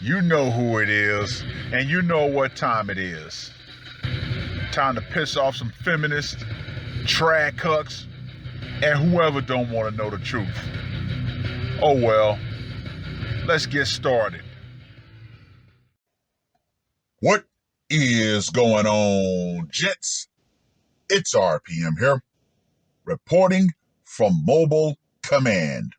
You know who it is, and you know what time it is. Time to piss off some feminists, trad cucks, and whoever don't want to know the truth. Oh well, let's get started. What is going on, gents? It's R.P.M. here, reporting from Mobile Command.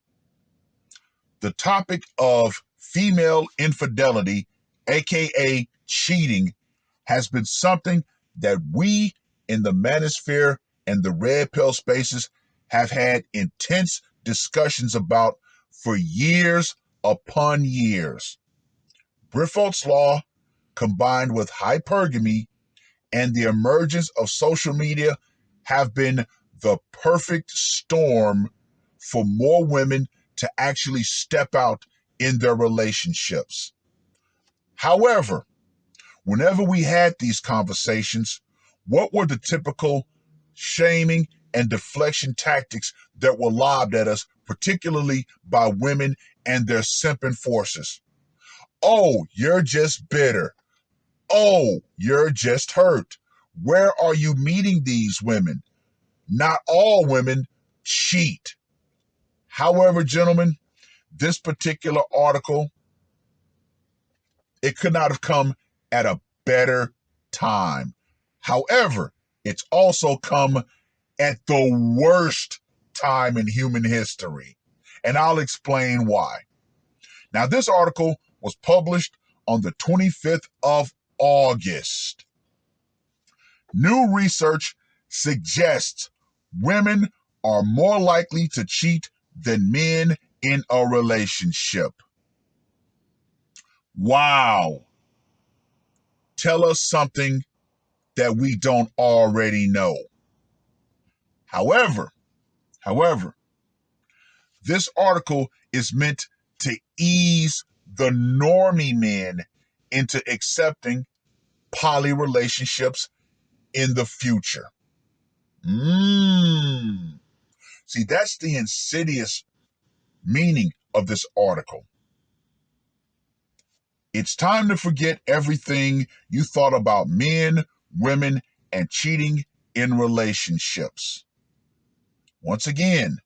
The topic of female infidelity, aka cheating, has been something that we in the manosphere and the red pill spaces have had intense discussions about for years upon years. Briffault's Law, combined with hypergamy and the emergence of social media, have been the perfect storm for more women to actually step out in their relationships. However, whenever we had these conversations, what were the typical shaming and deflection tactics that were lobbed at us, particularly by women and their simping forces? Oh, you're just bitter. Oh, you're just hurt. Where are you meeting these women? Not all women cheat. However, gentlemen, this particular article, it could not have come at a better time. However, it's also come at the worst time in human history. And I'll explain why. Now, this article was published on the 25th of August. New research suggests women are more likely to cheat than men in a relationship. Wow. Tell us something that we don't already know. However, this article is meant to ease the normie men into accepting poly relationships in the future. See, that's the insidious meaning of this article. It's time to forget everything you thought about men, women, and cheating in relationships. Once again,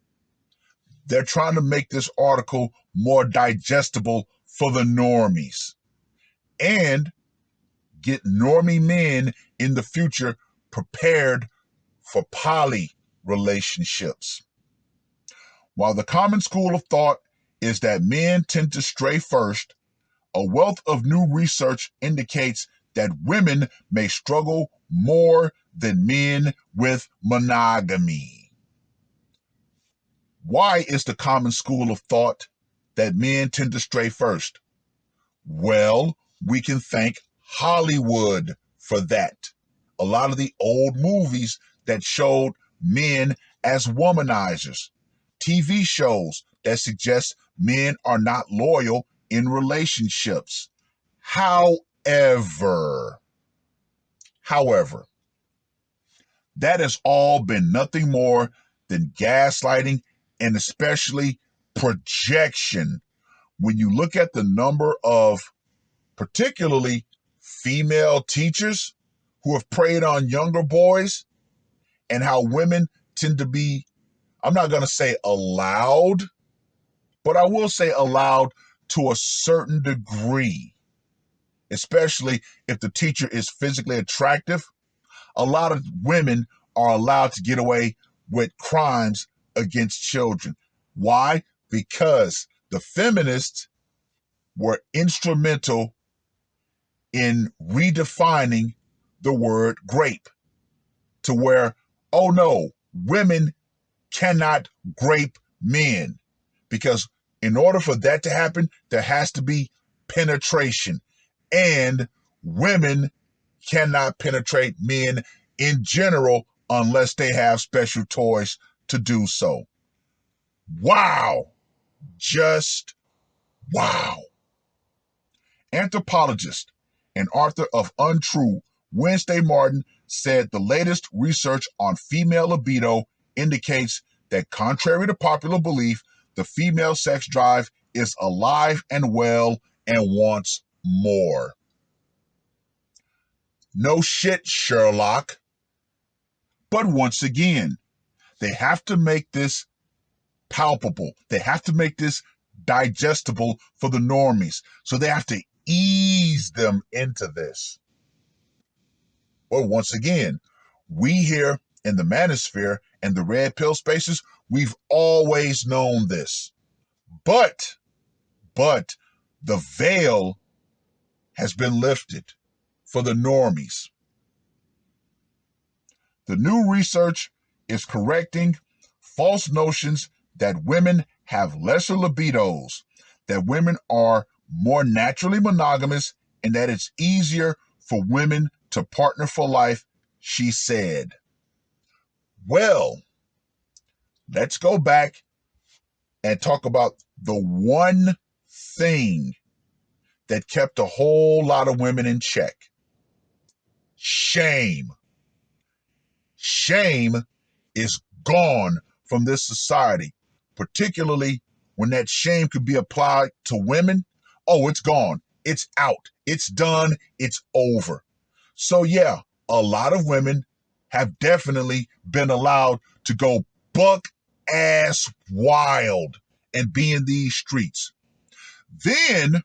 they're trying to make this article more digestible for the normies and get normie men in the future prepared for poly relationships. While the common school of thought is that men tend to stray first, a wealth of new research indicates that women may struggle more than men with monogamy. Why is the common school of thought that men tend to stray first? Well, we can thank Hollywood for that. A lot of the old movies that showed men as womanizers, TV shows that suggest men are not loyal in relationships. However, that has all been nothing more than gaslighting and especially projection. When you look at the number of particularly female teachers who have preyed on younger boys and how women tend to be, I'm not going to say allowed, but I will say allowed to a certain degree, especially if the teacher is physically attractive. A lot of women are allowed to get away with crimes against children. Why? Because the feminists were instrumental in redefining the word grape to where, oh no, women cannot grape men, because in order for that to happen, there has to be penetration, and women cannot penetrate men in general unless they have special toys to do so. Wow. Just wow. Anthropologist and author of Untrue, Wednesday Martin, said the latest research on female libido indicates that contrary to popular belief, the female sex drive is alive and well and wants more. No shit, Sherlock. But once again, they have to make this palpable. They have to make this digestible for the normies. So they have to ease them into this. Well, once again, we here in the manosphere and the red pill spaces, we've always known this. But the veil has been lifted for the normies. The new research is correcting false notions that women have lesser libidos, that women are more naturally monogamous, and that it's easier for women to partner for life, she said. Well, let's go back and talk about the one thing that kept a whole lot of women in check. Shame. Shame is gone from this society, particularly when that shame could be applied to women. Oh, it's gone. It's out. It's done. It's over. So yeah, a lot of women have definitely been allowed to go buck ass wild and be in these streets. Then,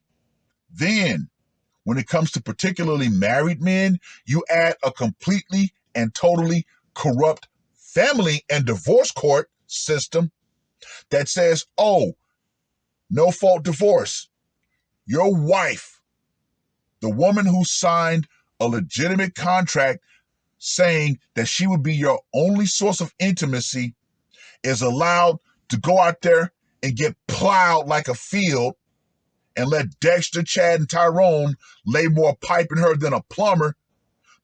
when it comes to particularly married men, you add a completely and totally corrupt family and divorce court system that says, oh, no fault divorce. Your wife, the woman who signed a legitimate contract saying that she would be your only source of intimacy, is allowed to go out there and get plowed like a field and let Dexter, Chad, and Tyrone lay more pipe in her than a plumber.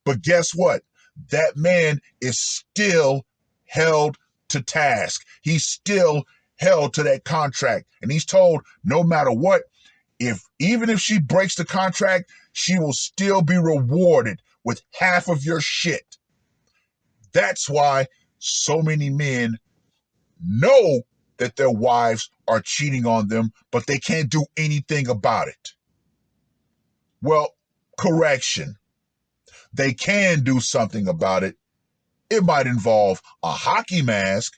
But guess what? That man is still held to task. He's still held to that contract. And he's told no matter what, even if she breaks the contract, she will still be rewarded with half of your shit. That's why so many men know that their wives are cheating on them, but they can't do anything about it. Well, correction. They can do something about it. It might involve a hockey mask,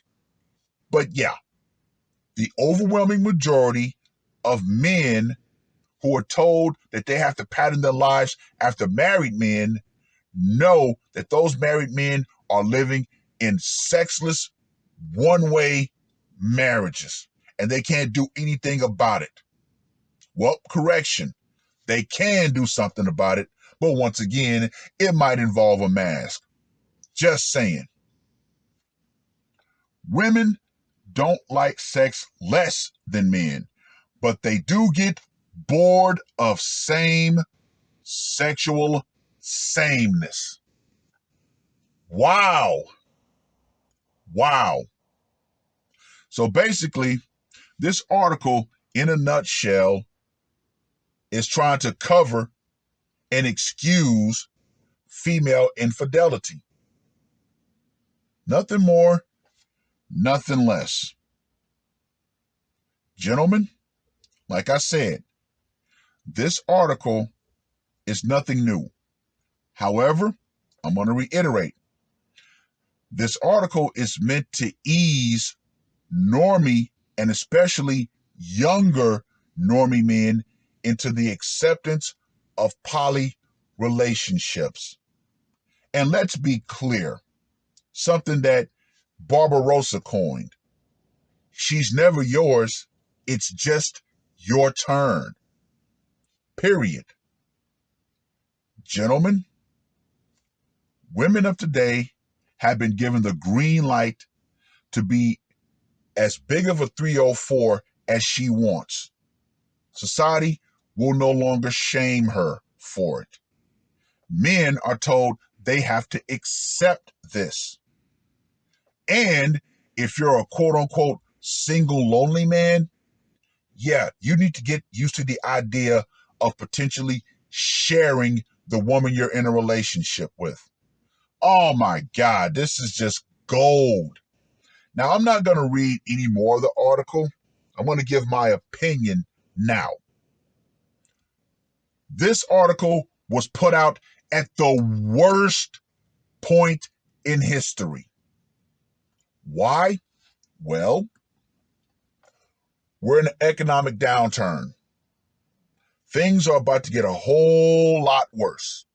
but yeah, the overwhelming majority of men who are told that they have to pattern their lives after married men know that those married men are living in sexless, one-way marriages, and they can't do anything about it. Well, correction. They can do something about it, but once again, it might involve a mask. Just saying. Women don't like sex less than men, but they do get bored of same sexual sameness. Wow. So basically, this article, in a nutshell, is trying to cover and excuse female infidelity. Nothing more, nothing less. Gentlemen, like I said, this article is nothing new. However, I'm going to reiterate, this article is meant to ease normie and especially younger normie men into the acceptance of poly relationships. And let's be clear, something that Barbarossa coined. She's never yours, it's just your turn. Period. Gentlemen, women of today have been given the green light to be as big of a 304 as she wants. Society will no longer shame her for it. Men are told they have to accept this. And if you're a quote unquote single lonely man, yeah, you need to get used to the idea of potentially sharing the woman you're in a relationship with. Oh my God, this is just gold. Now, I'm not going to read any more of the article. I'm going to give my opinion Now, this article was put out at the worst point in history. Why? Well, we're in an economic downturn. Things are about to get a whole lot worse.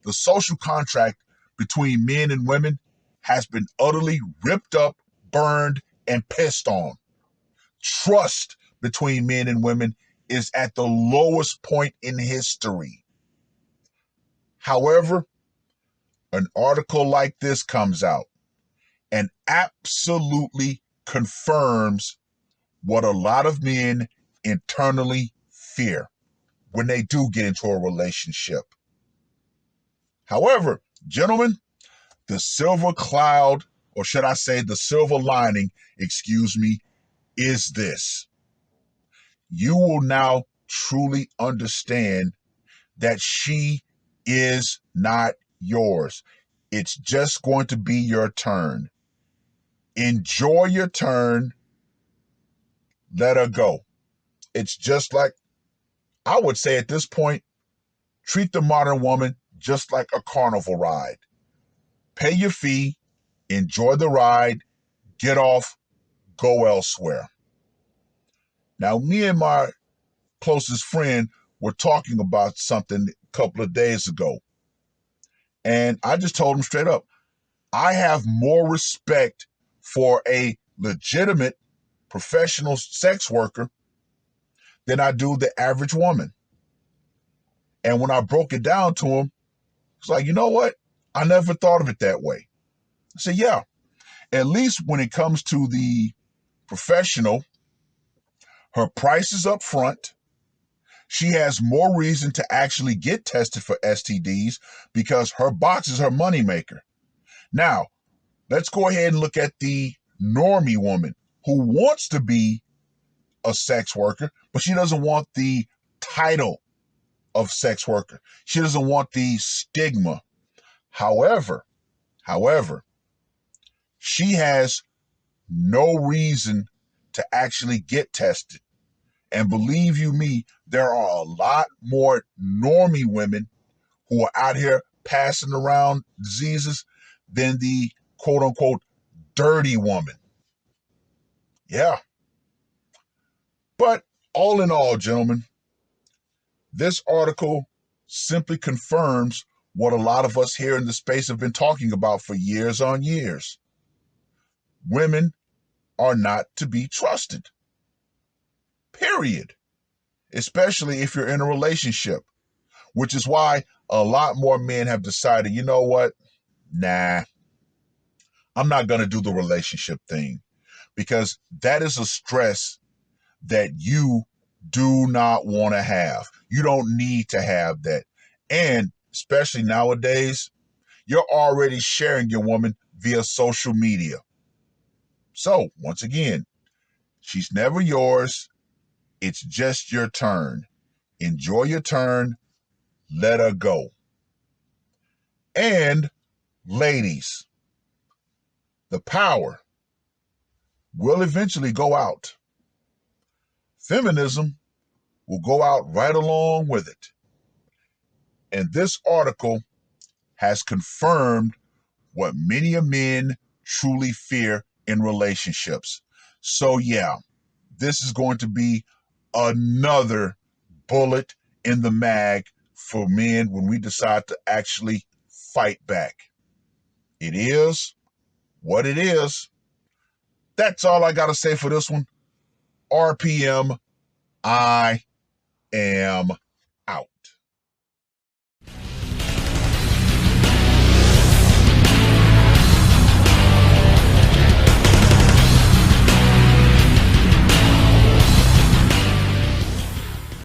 The social contract between men and women has been utterly ripped up, burned, and pissed on. Trust between men and women is at the lowest point in history. However, an article like this comes out and absolutely confirms what a lot of men internally fear when they do get into a relationship. However, gentlemen, the silver cloud, or should I say the silver lining, is this. You will now truly understand that she is not yours. It's just going to be your turn. Enjoy your turn. Let her go. It's just like, I would say at this point, treat the modern woman just like a carnival ride. Pay your fee, enjoy the ride, get off, go elsewhere. Now, me and my closest friend were talking about something a couple of days ago. And I just told him straight up, I have more respect for a legitimate professional sex worker than I do the average woman. And when I broke it down to him, it's like, you know what? I never thought of it that way. I said, yeah, at least when it comes to the professional, her price is up front. She has more reason to actually get tested for STDs because her box is her moneymaker. Now, let's go ahead and look at the normie woman who wants to be a sex worker, but she doesn't want the title of sex worker. She doesn't want the stigma. However, she has no reason to actually get tested. And believe you me, there are a lot more normie women who are out here passing around diseases than the quote unquote dirty woman. Yeah. But all in all, gentlemen, this article simply confirms what a lot of us here in the space have been talking about for years on years. Women are not to be trusted. Period. Especially if you're in a relationship, which is why a lot more men have decided, you know what? Nah, I'm not going to do the relationship thing because that is a stress that you do not want to have. You don't need to have that. And especially nowadays, you're already sharing your woman via social media. So once again, she's never yours. It's just your turn. Enjoy your turn. Let her go. And ladies, the power will eventually go out. Feminism will go out right along with it. And this article has confirmed what many of men truly fear in relationships. So yeah, this is going to be another bullet in the mag for men when we decide to actually fight back. It is what it is. That's all I got to say for this one. RPM, I am